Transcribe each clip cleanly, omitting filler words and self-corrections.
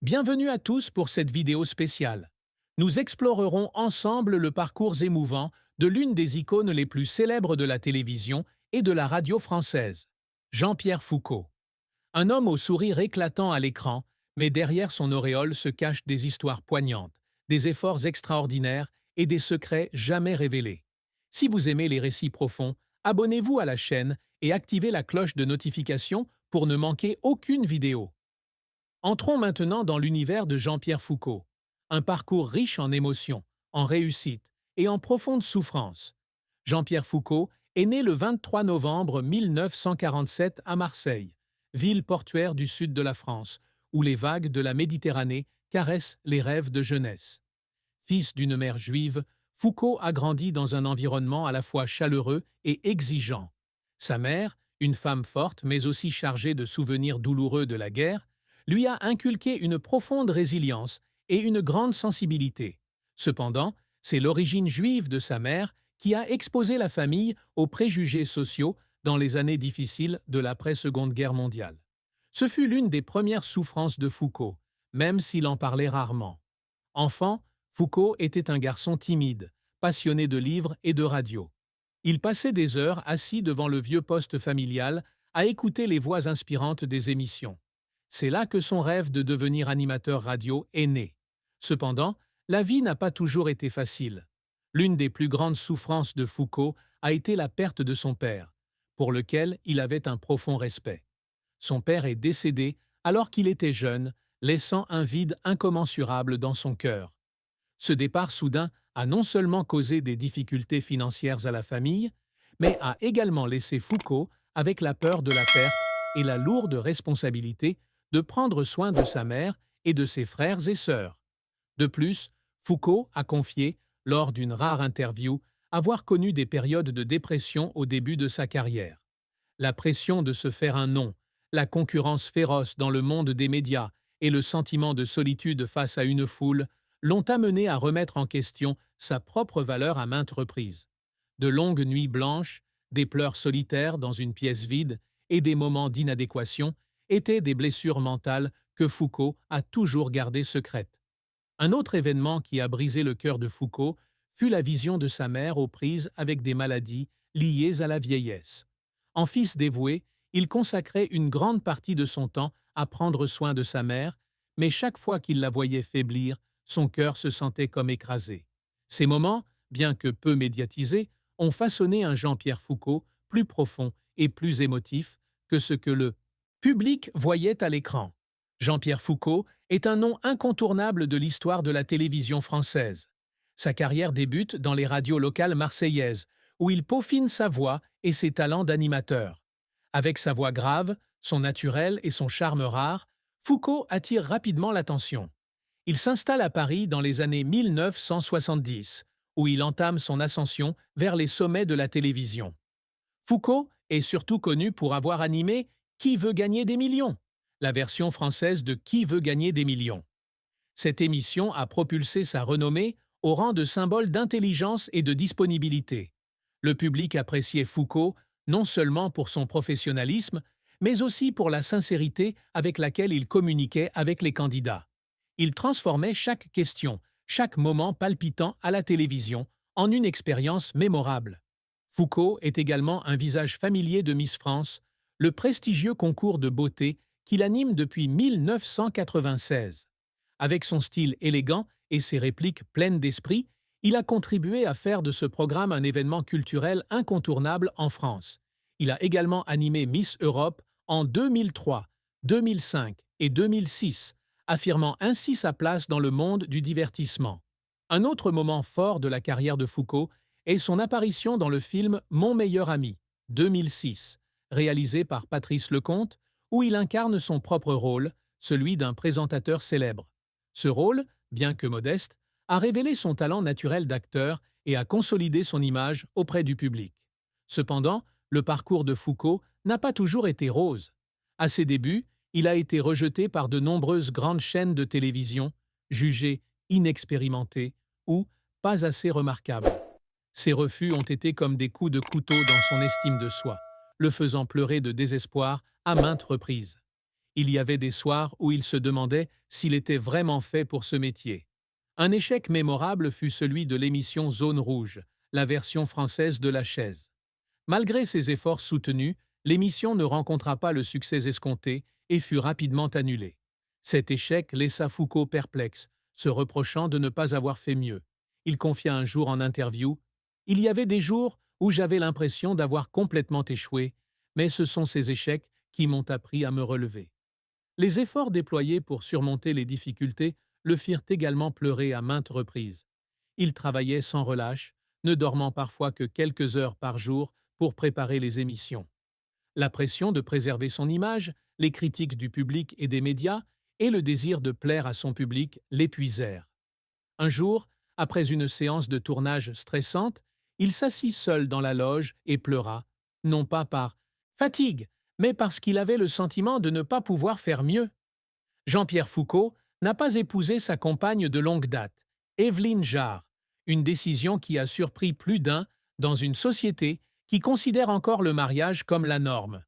Bienvenue à tous pour cette vidéo spéciale. Nous explorerons ensemble le parcours émouvant de l'une des icônes les plus célèbres de la télévision et de la radio française, Jean-Pierre Foucault. Un homme au sourire éclatant à l'écran, mais derrière son auréole se cachent des histoires poignantes, des efforts extraordinaires et des secrets jamais révélés. Si vous aimez les récits profonds, abonnez-vous à la chaîne et activez la cloche de notification pour ne manquer aucune vidéo. Entrons maintenant dans l'univers de Jean-Pierre Foucault, un parcours riche en émotions, en réussites et en profondes souffrances. Jean-Pierre Foucault est né le 23 novembre 1947 à Marseille, ville portuaire du sud de la France, où les vagues de la Méditerranée caressent les rêves de jeunesse. Fils d'une mère juive, Foucault a grandi dans un environnement à la fois chaleureux et exigeant. Sa mère, une femme forte mais aussi chargée de souvenirs douloureux de la guerre, lui a inculqué une profonde résilience et une grande sensibilité. Cependant, c'est l'origine juive de sa mère qui a exposé la famille aux préjugés sociaux dans les années difficiles de l'après-Seconde Guerre mondiale. Ce fut l'une des premières souffrances de Foucault, même s'il en parlait rarement. Enfant, Foucault était un garçon timide, passionné de livres et de radio. Il passait des heures assis devant le vieux poste familial à écouter les voix inspirantes des émissions. C'est là que son rêve de devenir animateur radio est né. Cependant, la vie n'a pas toujours été facile. L'une des plus grandes souffrances de Foucault a été la perte de son père, pour lequel il avait un profond respect. Son père est décédé alors qu'il était jeune, laissant un vide incommensurable dans son cœur. Ce départ soudain a non seulement causé des difficultés financières à la famille, mais a également laissé Foucault avec la peur de la perte et la lourde responsabilité de prendre soin de sa mère et de ses frères et sœurs. De plus, Foucault a confié, lors d'une rare interview, avoir connu des périodes de dépression au début de sa carrière. La pression de se faire un nom, la concurrence féroce dans le monde des médias et le sentiment de solitude face à une foule l'ont amené à remettre en question sa propre valeur à maintes reprises. De longues nuits blanches, des pleurs solitaires dans une pièce vide et des moments d'inadéquation étaient des blessures mentales que Foucault a toujours gardées secrètes. Un autre événement qui a brisé le cœur de Foucault fut la vision de sa mère aux prises avec des maladies liées à la vieillesse. En fils dévoué, il consacrait une grande partie de son temps à prendre soin de sa mère, mais chaque fois qu'il la voyait faiblir, son cœur se sentait comme écrasé. Ces moments, bien que peu médiatisés, ont façonné un Jean-Pierre Foucault plus profond et plus émotif que ce que le public voyait à l'écran. Jean-Pierre Foucault est un nom incontournable de l'histoire de la télévision française. Sa carrière débute dans les radios locales marseillaises, où il peaufine sa voix et ses talents d'animateur. Avec sa voix grave, son naturel et son charme rare, Foucault attire rapidement l'attention. Il s'installe à Paris dans les années 1970, où il entame son ascension vers les sommets de la télévision. Foucault est surtout connu pour avoir animé Qui veut gagner des millions, la version française de Qui veut gagner des millions. Cette émission a propulsé sa renommée au rang de symbole d'intelligence et de disponibilité. Le public appréciait Foucault non seulement pour son professionnalisme, mais aussi pour la sincérité avec laquelle il communiquait avec les candidats. Il transformait chaque question, chaque moment palpitant à la télévision, en une expérience mémorable. Foucault est également un visage familier de Miss France, le prestigieux concours de beauté qu'il anime depuis 1996. Avec son style élégant et ses répliques pleines d'esprit, il a contribué à faire de ce programme un événement culturel incontournable en France. Il a également animé Miss Europe en 2003, 2005 et 2006, affirmant ainsi sa place dans le monde du divertissement. Un autre moment fort de la carrière de Foucault est son apparition dans le film Mon meilleur ami, 2006, réalisé par Patrice Lecomte, où il incarne son propre rôle, celui d'un présentateur célèbre. Ce rôle, bien que modeste, a révélé son talent naturel d'acteur et a consolidé son image auprès du public. Cependant, le parcours de Foucault n'a pas toujours été rose. À ses débuts, il a été rejeté par de nombreuses grandes chaînes de télévision, jugé inexpérimenté ou pas assez remarquable. Ces refus ont été comme des coups de couteau dans son estime de soi, le faisant pleurer de désespoir à maintes reprises. Il y avait des soirs où il se demandait s'il était vraiment fait pour ce métier. Un échec mémorable fut celui de l'émission Zone Rouge, la version française de La Chaise. Malgré ses efforts soutenus, l'émission ne rencontra pas le succès escompté et fut rapidement annulée. Cet échec laissa Foucault perplexe, se reprochant de ne pas avoir fait mieux. Il confia un jour en interview « Il y avait des jours où j'avais l'impression d'avoir complètement échoué, mais ce sont ces échecs qui m'ont appris à me relever. » Les efforts déployés pour surmonter les difficultés le firent également pleurer à maintes reprises. Il travaillait sans relâche, ne dormant parfois que quelques heures par jour pour préparer les émissions. La pression de préserver son image, les critiques du public et des médias, et le désir de plaire à son public l'épuisèrent. Un jour, après une séance de tournage stressante, il s'assit seul dans la loge et pleura, non pas par fatigue, mais parce qu'il avait le sentiment de ne pas pouvoir faire mieux. Jean-Pierre Foucault n'a pas épousé sa compagne de longue date, Évelyne Jarre, une décision qui a surpris plus d'un dans une société qui considère encore le mariage comme la norme.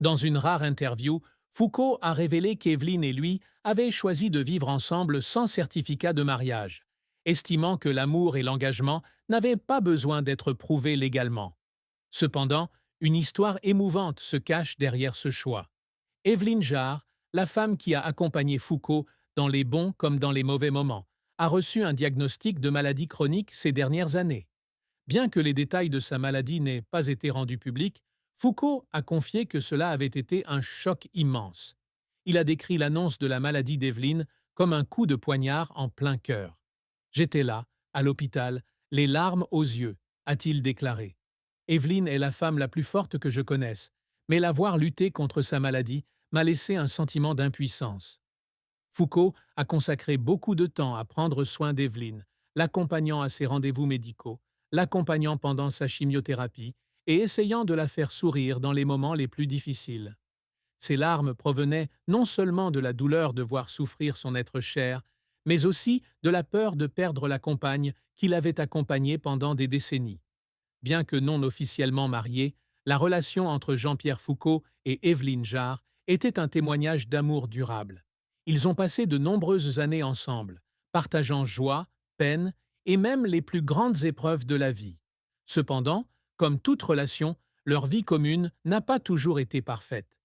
Dans une rare interview, Foucault a révélé qu'Évelyne et lui avaient choisi de vivre ensemble sans certificat de mariage, estimant que l'amour et l'engagement n'avaient pas besoin d'être prouvés légalement. Cependant, une histoire émouvante se cache derrière ce choix. Évelyne Jarre, la femme qui a accompagné Foucault dans les bons comme dans les mauvais moments, a reçu un diagnostic de maladie chronique ces dernières années. Bien que les détails de sa maladie n'aient pas été rendus publics, Foucault a confié que cela avait été un choc immense. Il a décrit l'annonce de la maladie d'Évelyne comme un coup de poignard en plein cœur. « J'étais là, à l'hôpital, les larmes aux yeux », a-t-il déclaré. Évelyne est la femme la plus forte que je connaisse, mais la voir lutter contre sa maladie m'a laissé un sentiment d'impuissance. Foucault a consacré beaucoup de temps à prendre soin d'Évelyne, l'accompagnant à ses rendez-vous médicaux, l'accompagnant pendant sa chimiothérapie et essayant de la faire sourire dans les moments les plus difficiles. Ses larmes provenaient non seulement de la douleur de voir souffrir son être cher, mais aussi de la peur de perdre la compagne qui l'avait accompagnée pendant des décennies. Bien que non officiellement mariés, la relation entre Jean-Pierre Foucault et Évelyne Jarre était un témoignage d'amour durable. Ils ont passé de nombreuses années ensemble, partageant joie, peine et même les plus grandes épreuves de la vie. Cependant, comme toute relation, leur vie commune n'a pas toujours été parfaite.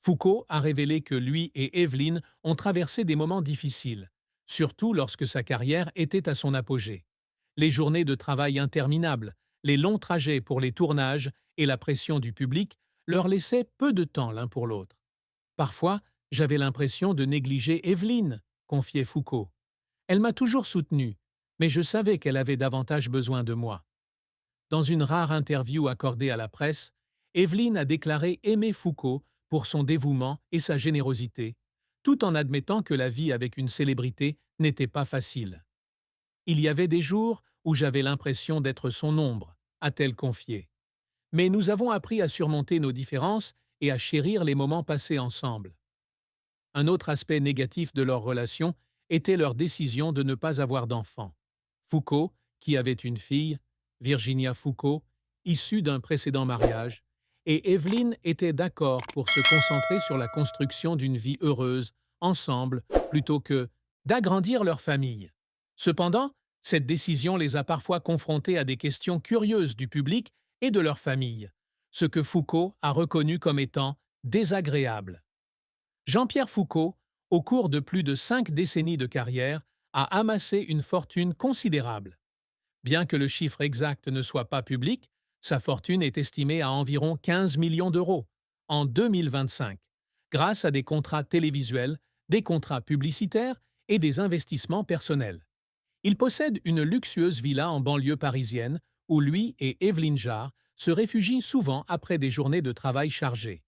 Foucault a révélé que lui et Évelyne ont traversé des moments difficiles, surtout lorsque sa carrière était à son apogée. Les journées de travail interminables, les longs trajets pour les tournages et la pression du public leur laissaient peu de temps l'un pour l'autre. Parfois, j'avais l'impression de négliger Évelyne, confiait Foucault. Elle m'a toujours soutenu, mais je savais qu'elle avait davantage besoin de moi. Dans une rare interview accordée à la presse, Évelyne a déclaré aimer Foucault pour son dévouement et sa générosité, tout en admettant que la vie avec une célébrité n'était pas facile. Il y avait des jours où j'avais l'impression d'être son ombre, a-t-elle confié. Mais nous avons appris à surmonter nos différences et à chérir les moments passés ensemble. Un autre aspect négatif de leur relation était leur décision de ne pas avoir d'enfant. Foucault, qui avait une fille, Virginia Foucault, issue d'un précédent mariage, et Évelyne étaient d'accord pour se concentrer sur la construction d'une vie heureuse, ensemble, plutôt que d'agrandir leur famille. Cependant, cette décision les a parfois confrontés à des questions curieuses du public et de leur famille, ce que Foucault a reconnu comme étant désagréable. Jean-Pierre Foucault, au cours de plus de 5 décennies de carrière, a amassé une fortune considérable. Bien que le chiffre exact ne soit pas public, sa fortune est estimée à environ 15 millions d'euros en 2025, grâce à des contrats télévisuels, des contrats publicitaires et des investissements personnels. Il possède une luxueuse villa en banlieue parisienne où lui et Évelyne Jarre se réfugient souvent après des journées de travail chargées.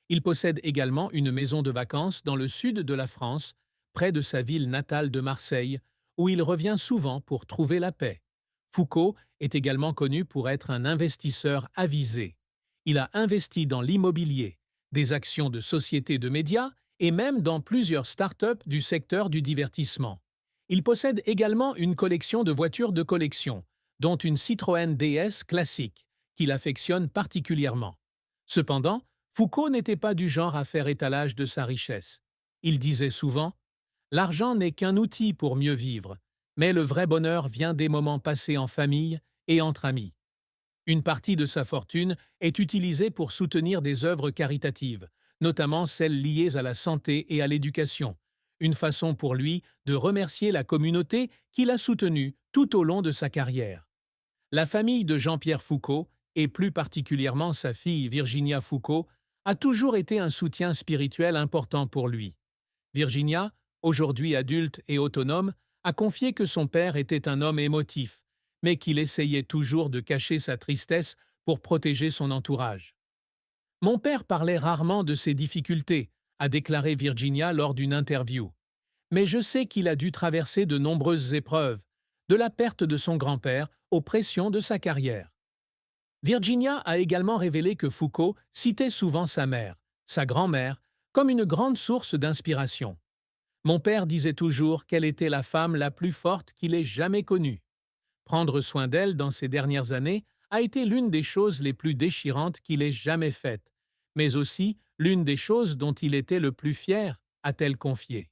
Il possède également une maison de vacances dans le sud de la France, près de sa ville natale de Marseille, où il revient souvent pour trouver la paix. Foucault est également connu pour être un investisseur avisé. Il a investi dans l'immobilier, des actions de sociétés de médias et même dans plusieurs start-up du secteur du divertissement. Il possède également une collection de voitures de collection, dont une Citroën DS classique, qu'il affectionne particulièrement. Cependant, Foucault n'était pas du genre à faire étalage de sa richesse. Il disait souvent « L'argent n'est qu'un outil pour mieux vivre, mais le vrai bonheur vient des moments passés en famille et entre amis. » Une partie de sa fortune est utilisée pour soutenir des œuvres caritatives, notamment celles liées à la santé et à l'éducation, une façon pour lui de remercier la communauté qui l'a soutenu tout au long de sa carrière. La famille de Jean-Pierre Foucault, et plus particulièrement sa fille Virginia Foucault, a toujours été un soutien spirituel important pour lui. Virginia, aujourd'hui adulte et autonome, a confié que son père était un homme émotif, mais qu'il essayait toujours de cacher sa tristesse pour protéger son entourage. « Mon père parlait rarement de ses difficultés », a déclaré Virginia lors d'une interview. « Mais je sais qu'il a dû traverser de nombreuses épreuves, de la perte de son grand-père aux pressions de sa carrière. » Virginia a également révélé que Foucault citait souvent sa mère, sa grand-mère, comme une grande source d'inspiration. « Mon père disait toujours qu'elle était la femme la plus forte qu'il ait jamais connue. Prendre soin d'elle dans ces dernières années a été l'une des choses les plus déchirantes qu'il ait jamais faites, mais aussi l'une des choses dont il était le plus fier, a-t-elle confié.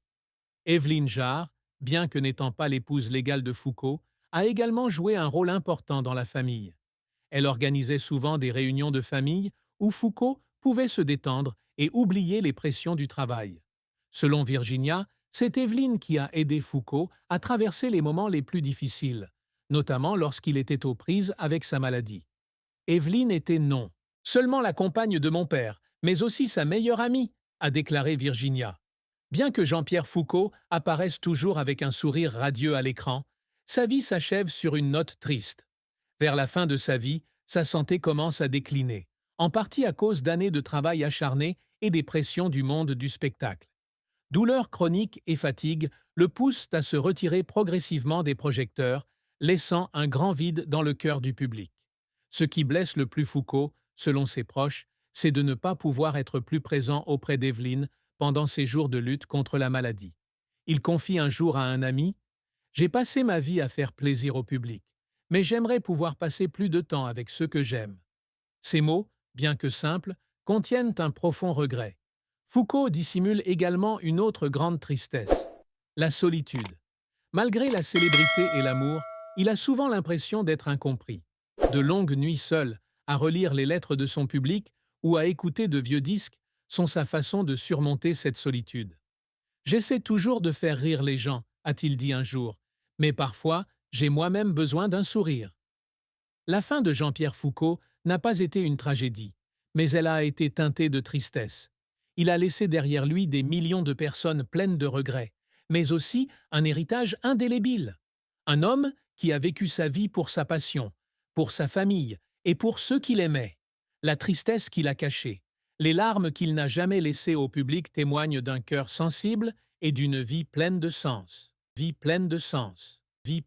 Évelyne Jarre, bien que n'étant pas l'épouse légale de Foucault, a également joué un rôle important dans la famille. Elle organisait souvent des réunions de famille où Foucault pouvait se détendre et oublier les pressions du travail. Selon Virginia, c'est Évelyne qui a aidé Foucault à traverser les moments les plus difficiles, notamment lorsqu'il était aux prises avec sa maladie. Évelyne était non seulement la compagne de mon père, mais aussi sa meilleure amie, a déclaré Virginia. Bien que Jean-Pierre Foucault apparaisse toujours avec un sourire radieux à l'écran, sa vie s'achève sur une note triste. Vers la fin de sa vie, sa santé commence à décliner, en partie à cause d'années de travail acharné et des pressions du monde du spectacle. Douleurs chroniques et fatigue le poussent à se retirer progressivement des projecteurs, laissant un grand vide dans le cœur du public. Ce qui blesse le plus Foucault, selon ses proches, c'est de ne pas pouvoir être plus présent auprès d'Évelyne pendant ses jours de lutte contre la maladie. Il confie un jour à un ami « J'ai passé ma vie à faire plaisir au public, mais j'aimerais pouvoir passer plus de temps avec ceux que j'aime. » Ces mots, bien que simples, contiennent un profond regret. Foucault dissimule également une autre grande tristesse, la solitude. Malgré la célébrité et l'amour, il a souvent l'impression d'être incompris. De longues nuits seules, à relire les lettres de son public ou à écouter de vieux disques, sont sa façon de surmonter cette solitude. « J'essaie toujours de faire rire les gens », a-t-il dit un jour, « mais parfois, j'ai moi-même besoin d'un sourire. » La fin de Jean-Pierre Foucault n'a pas été une tragédie, mais elle a été teintée de tristesse. Il a laissé derrière lui des millions de personnes pleines de regrets, mais aussi un héritage indélébile. Un homme qui a vécu sa vie pour sa passion, pour sa famille et pour ceux qu'il aimait. La tristesse qu'il a cachée, les larmes qu'il n'a jamais laissées au public témoignent d'un cœur sensible et d'une vie pleine de sens. Vie pleine de sens. Vie pleine